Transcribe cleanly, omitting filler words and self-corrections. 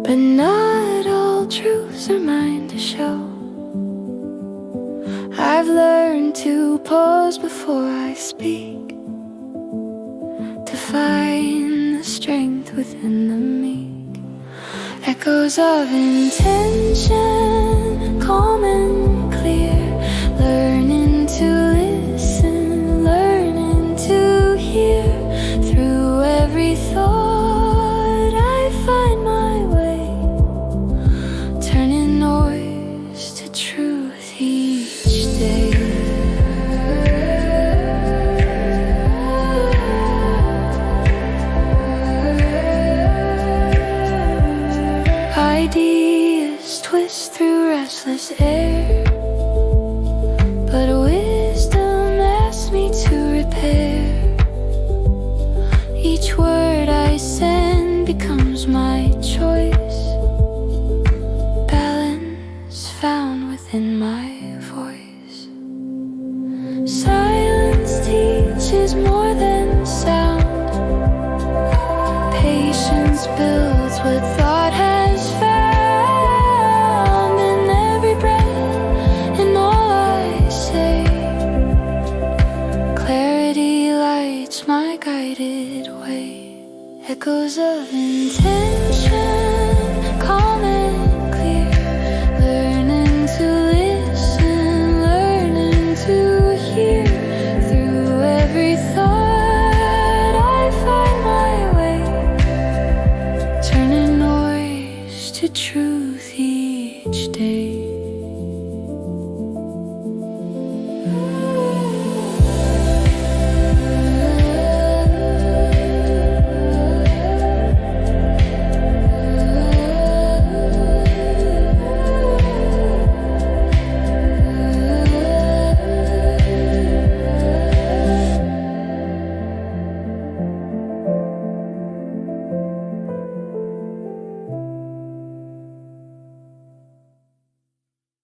but not all truths are mine to show. I've learned to pause before I speak, to find the strength within the meek. Echoes of intention, calm and clear, learning to listen, learning to hear. Through every thought I find my way, turning noise to truth each day. Ideas twist through restless air, but wisdom asks me to repair. Each word I send becomes my choice, balance found within my voice. Silence teaches more than sound. Patience builds what thought has found. In every breath, in all I say, clarity lights my guided way. Echoes of intention, calm and clear, learning to listen, learning to hear. Through every thought I find my way, turning noise to truth.